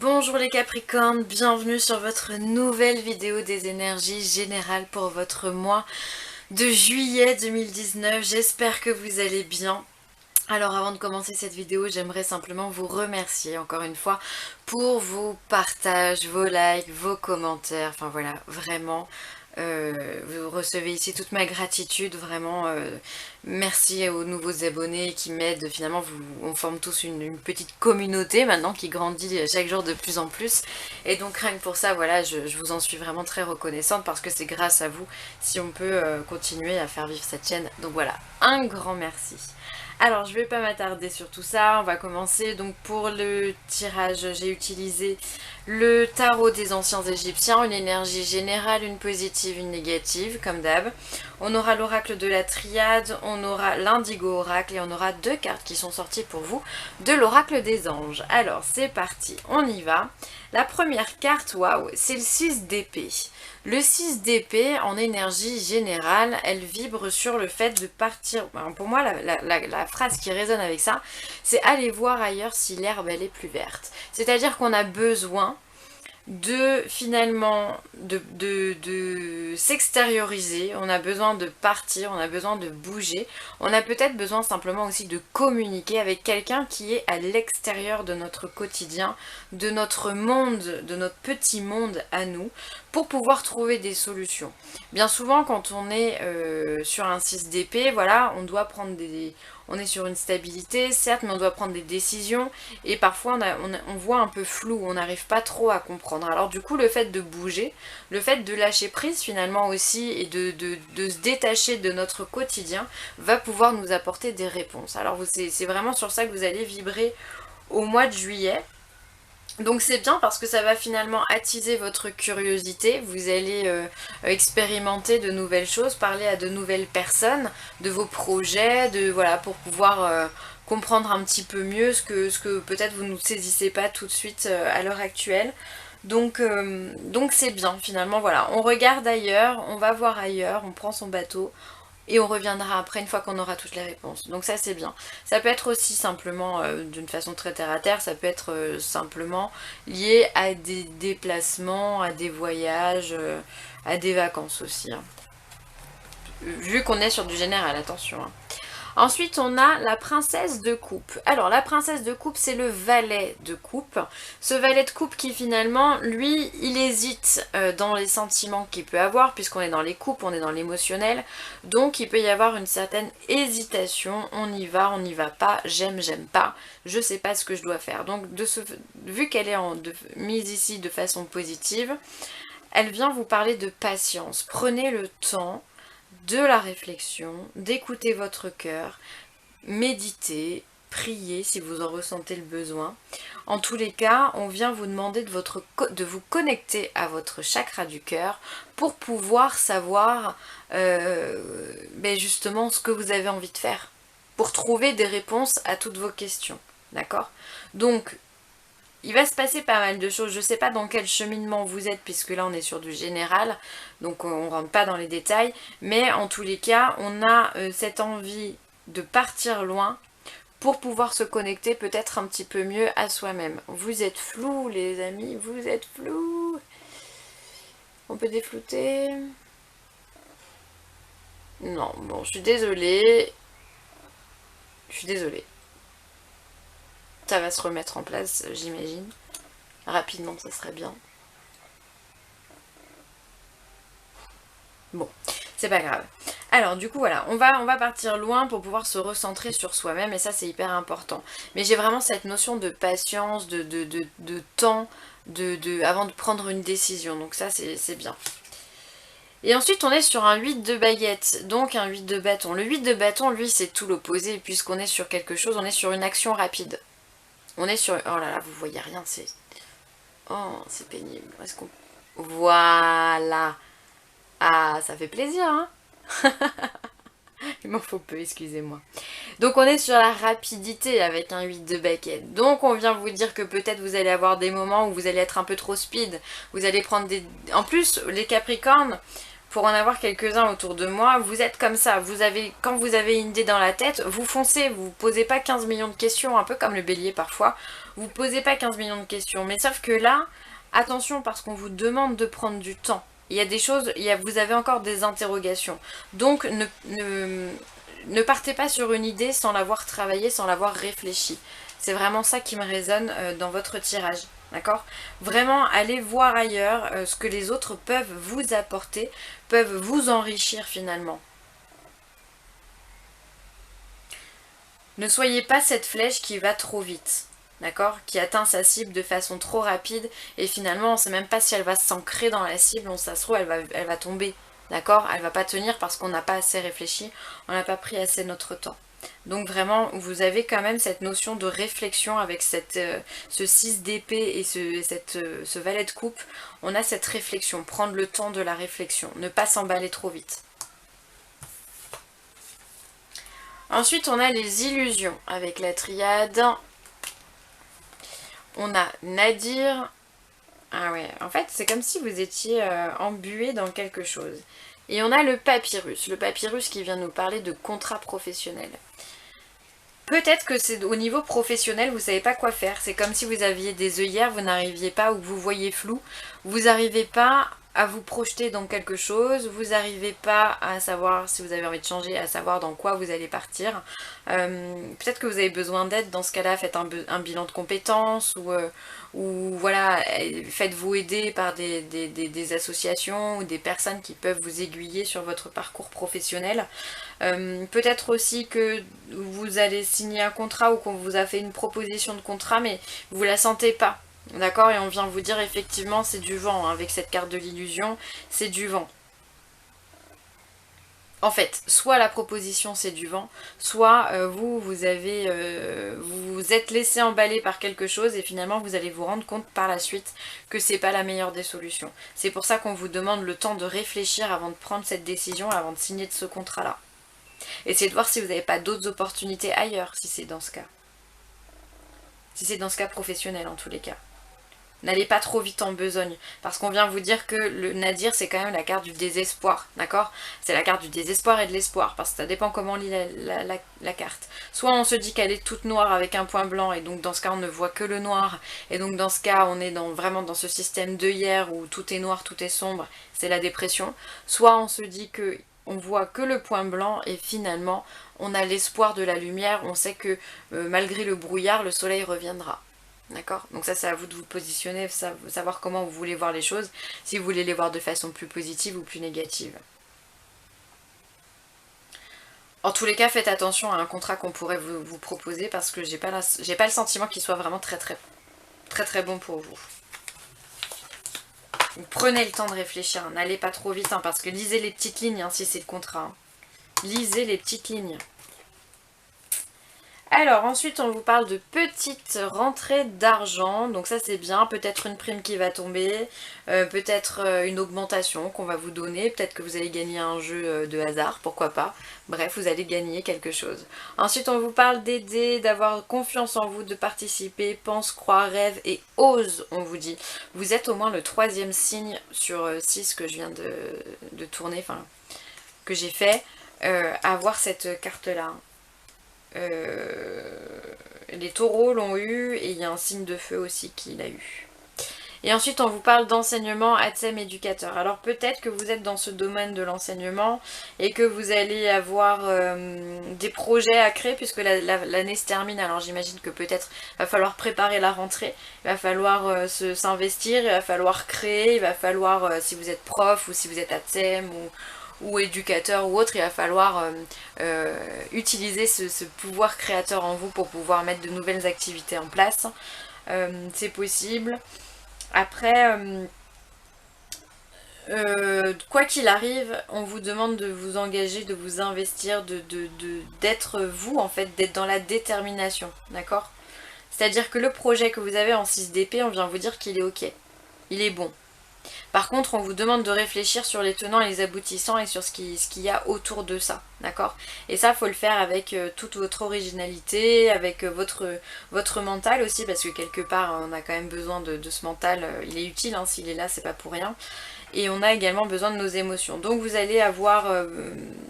Bonjour les Capricornes, bienvenue sur votre nouvelle vidéo des énergies générales pour votre mois de juillet 2019. J'espère que vous allez bien. Alors avant de commencer cette vidéo, j'aimerais simplement vous remercier encore une fois pour vos partages, vos likes, vos commentaires. Enfin voilà, vraiment, vous recevez ici toute ma gratitude, vraiment. Merci aux nouveaux abonnés qui m'aident. Finalement, on forme tous une petite communauté maintenant qui grandit chaque jour de plus en plus. Et donc rien que pour ça, voilà, je vous en suis vraiment très reconnaissante parce que c'est grâce à vous si on peut continuer à faire vivre cette chaîne. Donc voilà, un grand merci. Alors je vais pas m'attarder sur tout ça, on va commencer. Donc pour le tirage, j'ai utilisé le tarot des anciens égyptiens, une énergie générale, une positive, une négative, comme d'hab. On aura l'oracle de la triade, on aura l'indigo oracle et on aura deux cartes qui sont sorties pour vous de l'oracle des anges. Alors c'est parti, on y va. La première carte, waouh, c'est le 6 d'épée. Le 6 d'épée, en énergie générale, elle vibre sur le fait de partir. Alors pour moi, la phrase qui résonne avec ça, c'est aller voir ailleurs si l'herbe elle est plus verte. C'est-à-dire qu'on a besoin de finalement de s'extérioriser, on a besoin de partir, on a besoin de bouger, on a peut-être besoin simplement aussi de communiquer avec quelqu'un qui est à l'extérieur de notre quotidien, de notre monde, de notre petit monde à nous, pour pouvoir trouver des solutions. Bien souvent quand on est sur un 6 d'épée, voilà, on doit prendre on est sur une stabilité, certes, mais on doit prendre des décisions et parfois on voit un peu flou, on n'arrive pas trop à comprendre. Alors du coup, le fait de bouger, le fait de lâcher prise finalement aussi et de se détacher de notre quotidien va pouvoir nous apporter des réponses. Alors c'est vraiment sur ça que vous allez vibrer au mois de juillet. Donc c'est bien parce que ça va finalement attiser votre curiosité, vous allez expérimenter de nouvelles choses, parler à de nouvelles personnes, de vos projets, voilà, pour pouvoir comprendre un petit peu mieux ce que peut-être vous ne saisissez pas tout de suite à l'heure actuelle. Donc c'est bien finalement, voilà, on regarde ailleurs, on va voir ailleurs, on prend son bateau, et on reviendra après une fois qu'on aura toutes les réponses. Donc ça c'est bien. Ça peut être aussi simplement d'une façon très terre à terre, ça peut être simplement lié à des déplacements, à des voyages, à des vacances aussi. Hein. Vu qu'on est sur du général, attention. Hein. Ensuite, on a la princesse de coupe. Alors, la princesse de coupe, c'est le valet de coupe. Ce valet de coupe qui, finalement, lui, il hésite dans les sentiments qu'il peut avoir, puisqu'on est dans les coupes, on est dans l'émotionnel. Donc, il peut y avoir une certaine hésitation. On y va pas, j'aime pas, je sais pas ce que je dois faire. Donc, vu qu'elle est mise ici de façon positive, elle vient vous parler de patience. Prenez le temps de la réflexion, d'écouter votre cœur, méditer, prier si vous en ressentez le besoin. En tous les cas, on vient vous demander de vous connecter à votre chakra du cœur pour pouvoir savoir justement ce que vous avez envie de faire, pour trouver des réponses à toutes vos questions. D'accord ? Donc, il va se passer pas mal de choses, je ne sais pas dans quel cheminement vous êtes puisque là on est sur du général, donc on ne rentre pas dans les détails, mais en tous les cas on a cette envie de partir loin pour pouvoir se connecter peut-être un petit peu mieux à soi-même. Vous êtes flou les amis, vous êtes flou. On peut déflouter. Non, bon, je suis désolée. Ça va se remettre en place, j'imagine. Rapidement, ça serait bien. Bon, c'est pas grave. Alors du coup voilà, on va partir loin pour pouvoir se recentrer sur soi-même et ça c'est hyper important. Mais j'ai vraiment cette notion de patience, de temps, avant de prendre une décision, donc ça c'est bien. Et ensuite on est sur un 8 de baguette, donc un 8 de bâton. Le 8 de bâton lui c'est tout l'opposé puisqu'on est sur quelque chose, on est sur une action rapide. On est sur... Oh là là, vous voyez rien, c'est... Oh, c'est pénible. Est-ce qu'on... Voilà. Ah, ça fait plaisir, hein. Il m'en faut peu, excusez-moi. Donc on est sur la rapidité avec un 8 de baguette. Donc on vient vous dire que peut-être vous allez avoir des moments où vous allez être un peu trop speed. Vous allez prendre des... En plus, les Capricornes, pour en avoir quelques-uns autour de moi, vous êtes comme ça. Quand vous avez une idée dans la tête, vous foncez, vous ne posez pas 15 millions de questions, un peu comme le bélier parfois. Vous ne posez pas 15 millions de questions. Mais sauf que là, attention parce qu'on vous demande de prendre du temps. Il y a des choses, vous avez encore des interrogations. Donc ne partez pas sur une idée sans l'avoir travaillée, sans l'avoir réfléchie. C'est vraiment ça qui me résonne dans votre tirage. D'accord? Vraiment, allez voir ailleurs ce que les autres peuvent vous apporter, peuvent vous enrichir finalement. Ne soyez pas cette flèche qui va trop vite. D'accord? Qui atteint sa cible de façon trop rapide et finalement on ne sait même pas si elle va s'ancrer dans la cible, ça se trouve elle va tomber. D'accord? Elle va pas tenir parce qu'on n'a pas assez réfléchi, on n'a pas pris assez notre temps. Donc vraiment, vous avez quand même cette notion de réflexion avec ce 6 d'épée et ce valet de coupe. On a cette réflexion, prendre le temps de la réflexion, ne pas s'emballer trop vite. Ensuite, on a les illusions avec la triade. On a Nadir. Ah ouais, en fait, c'est comme si vous étiez embué dans quelque chose. Et on a le papyrus qui vient nous parler de contrat professionnel. Peut-être que c'est au niveau professionnel, vous ne savez pas quoi faire. C'est comme si vous aviez des œillères, vous n'arriviez pas, ou vous voyez flou. Vous n'arrivez pas à vous projeter dans quelque chose. Vous n'arrivez pas à savoir si vous avez envie de changer, à savoir dans quoi vous allez partir. Peut-être que vous avez besoin d'aide. Dans ce cas-là, faites un bilan de compétences ou voilà, faites-vous aider par des associations ou des personnes qui peuvent vous aiguiller sur votre parcours professionnel. Peut-être aussi que vous allez signer un contrat ou qu'on vous a fait une proposition de contrat mais vous la sentez pas, d'accord? Et on vient vous dire effectivement c'est du vent, hein, avec cette carte de l'illusion, c'est du vent. En fait, soit la proposition c'est du vent, soit vous êtes laissé emballer par quelque chose et finalement vous allez vous rendre compte par la suite que c'est pas la meilleure des solutions. C'est pour ça qu'on vous demande le temps de réfléchir avant de prendre cette décision, avant de signer de ce contrat-là. Essayez de voir si vous n'avez pas d'autres opportunités ailleurs, si c'est dans ce cas. Si c'est dans ce cas professionnel en tous les cas. N'allez pas trop vite en besogne, parce qu'on vient vous dire que le Nadir c'est quand même la carte du désespoir, d'accord? C'est la carte du désespoir et de l'espoir, parce que ça dépend comment on lit la carte. Soit on se dit qu'elle est toute noire avec un point blanc, et donc dans ce cas on ne voit que le noir, et donc dans ce cas on est vraiment dans ce système d'œillères où tout est noir, tout est sombre, c'est la dépression. Soit on se dit que on voit que le point blanc et finalement on a l'espoir de la lumière, on sait que malgré le brouillard, le soleil reviendra. D'accord? Donc ça c'est à vous de vous positionner, savoir comment vous voulez voir les choses, si vous voulez les voir de façon plus positive ou plus négative. En tous les cas, faites attention à un contrat qu'on pourrait vous proposer parce que j'ai pas le sentiment qu'il soit vraiment très bon pour vous. Donc, prenez le temps de réfléchir, n'allez pas trop vite, hein, parce que lisez les petites lignes hein, si c'est le contrat. Hein. Lisez les petites lignes. Alors ensuite on vous parle de petites rentrées d'argent, donc ça c'est bien, peut-être une prime qui va tomber, peut-être une augmentation qu'on va vous donner, peut-être que vous allez gagner un jeu de hasard, pourquoi pas, bref vous allez gagner quelque chose. Ensuite on vous parle d'aider, d'avoir confiance en vous, de participer, pense, croit, rêve et ose on vous dit. Vous êtes au moins le 3e signe sur 6 que je viens de tourner, enfin que j'ai fait, à avoir cette carte là. Les taureaux l'ont eu et il y a un signe de feu aussi qui l'a eu. Et ensuite on vous parle d'enseignement ATSEM éducateur. Alors peut-être que vous êtes dans ce domaine de l'enseignement et que vous allez avoir des projets à créer puisque l'année se termine. Alors j'imagine que peut-être va falloir préparer la rentrée, il va falloir s'investir, il va falloir créer, il va falloir si vous êtes prof ou si vous êtes ATSEM ou éducateur ou autre, il va falloir utiliser ce pouvoir créateur en vous pour pouvoir mettre de nouvelles activités en place. C'est possible. Après, quoi qu'il arrive, on vous demande de vous engager, de vous investir, d'être vous en fait, d'être dans la détermination, d'accord? C'est-à-dire que le projet que vous avez en 6 d'épée, on vient vous dire qu'il est ok, il est bon. Par contre, on vous demande de réfléchir sur les tenants et les aboutissants et sur ce qu'il y a autour de ça, d'accord? Et ça, il faut le faire avec toute votre originalité, avec votre mental aussi, parce que quelque part, on a quand même besoin de ce mental, il est utile, hein, s'il est là, c'est pas pour rien. et on a également besoin de nos émotions. Donc vous allez avoir,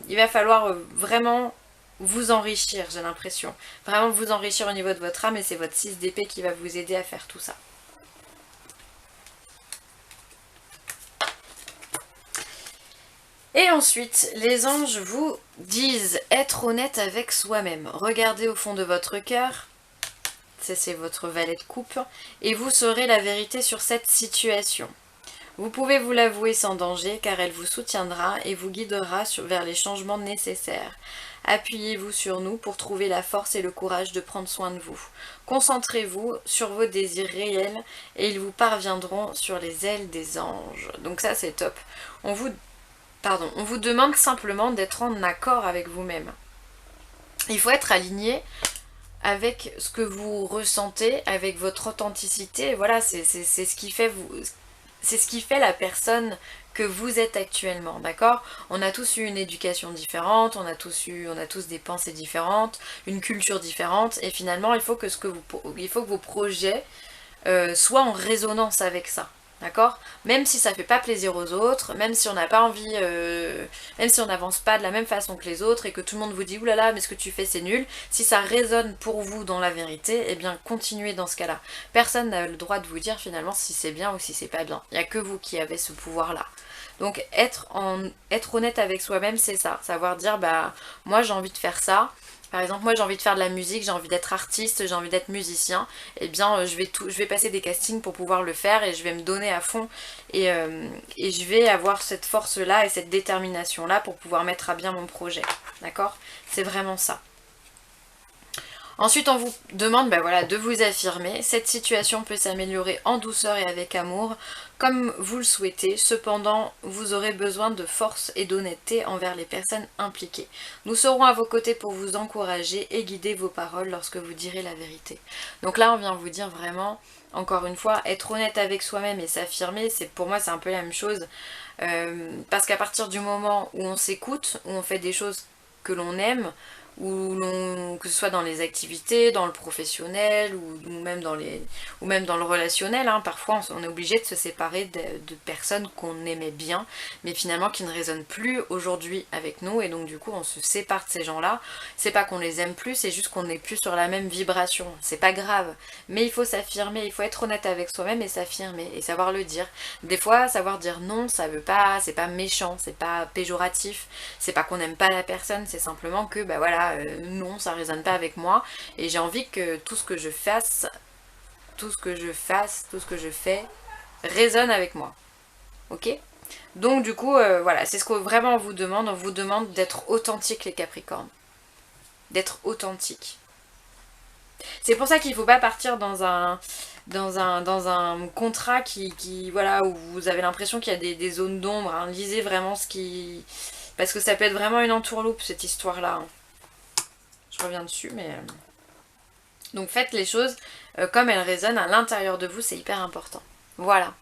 il va falloir vraiment vous enrichir, j'ai l'impression. Vraiment vous enrichir au niveau de votre âme, et c'est votre 6 d'épée qui va vous aider à faire tout ça. Et ensuite, les anges vous disent être honnête avec soi-même. Regardez au fond de votre cœur, c'est votre valet de coupe, et vous saurez la vérité sur cette situation. Vous pouvez vous l'avouer sans danger, car elle vous soutiendra et vous guidera vers les changements nécessaires. Appuyez-vous sur nous pour trouver la force et le courage de prendre soin de vous. Concentrez-vous sur vos désirs réels et ils vous parviendront sur les ailes des anges. Donc ça c'est top. On vous demande simplement d'être en accord avec vous-même. Il faut être aligné avec ce que vous ressentez, avec votre authenticité. Voilà, c'est ce qui fait c'est ce qui fait la personne que vous êtes actuellement, d'accord? On a tous eu une éducation différente, on a tous des pensées différentes, une culture différente, et finalement il faut que vos projets soient en résonance avec ça. D'accord? Même si ça fait pas plaisir aux autres, même si on n'a pas envie, même si on n'avance pas de la même façon que les autres et que tout le monde vous dit oulala mais ce que tu fais c'est nul, si ça résonne pour vous dans la vérité, eh bien continuez dans ce cas-là. Personne n'a le droit de vous dire finalement si c'est bien ou si c'est pas bien. Il n'y a que vous qui avez ce pouvoir-là. Donc être honnête avec soi-même, c'est ça. Savoir dire bah moi j'ai envie de faire ça. Par exemple, moi j'ai envie de faire de la musique, j'ai envie d'être artiste, j'ai envie d'être musicien, et bien je vais passer des castings pour pouvoir le faire et je vais me donner à fond et je vais avoir cette force-là et cette détermination-là pour pouvoir mettre à bien mon projet. D'accord? C'est vraiment ça. Ensuite, on vous demande voilà, de vous affirmer. Cette situation peut s'améliorer en douceur et avec amour, comme vous le souhaitez. Cependant, vous aurez besoin de force et d'honnêteté envers les personnes impliquées. Nous serons à vos côtés pour vous encourager et guider vos paroles lorsque vous direz la vérité. Donc là, on vient vous dire vraiment, encore une fois, être honnête avec soi-même et s'affirmer, pour moi, c'est un peu la même chose. Parce qu'à partir du moment où on s'écoute, où on fait des choses que l'on aime, que ce soit dans les activités, dans le professionnel ou même dans le relationnel, hein. Parfois on est obligé de se séparer de personnes qu'on aimait bien mais finalement qui ne résonnent plus aujourd'hui avec nous, et donc du coup on se sépare de ces gens-là. C'est pas qu'on les aime plus, c'est juste qu'on n'est plus sur la même vibration. C'est pas grave, mais il faut s'affirmer, il faut être honnête avec soi-même et s'affirmer et savoir le dire. Des fois savoir dire non, ça veut pas, c'est pas méchant, c'est pas péjoratif, c'est pas qu'on n'aime pas la personne, c'est simplement que voilà, non, ça résonne pas avec moi et j'ai envie que tout ce que je fais résonne avec moi. Ok? Donc du coup, voilà, c'est ce qu'on vraiment on vous demande. On vous demande d'être authentique, les Capricornes. D'être authentique. C'est pour ça qu'il ne faut pas partir dans un contrat voilà, où vous avez l'impression qu'il y a des zones d'ombre. Hein. Lisez vraiment ce qui... Parce que ça peut être vraiment une entourloupe, cette histoire-là. Hein. Je reviens dessus, mais... Donc faites les choses comme elles résonnent à l'intérieur de vous, c'est hyper important. Voilà.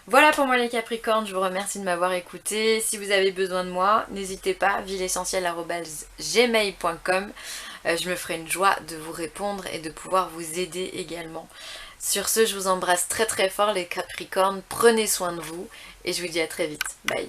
Voilà pour moi les Capricornes, je vous remercie de m'avoir écouté. Si vous avez besoin de moi, n'hésitez pas, villeessentielle@gmail.com. Je me ferai une joie de vous répondre et de pouvoir vous aider également. Sur ce, je vous embrasse très très fort les Capricornes, prenez soin de vous et je vous dis à très vite. Bye.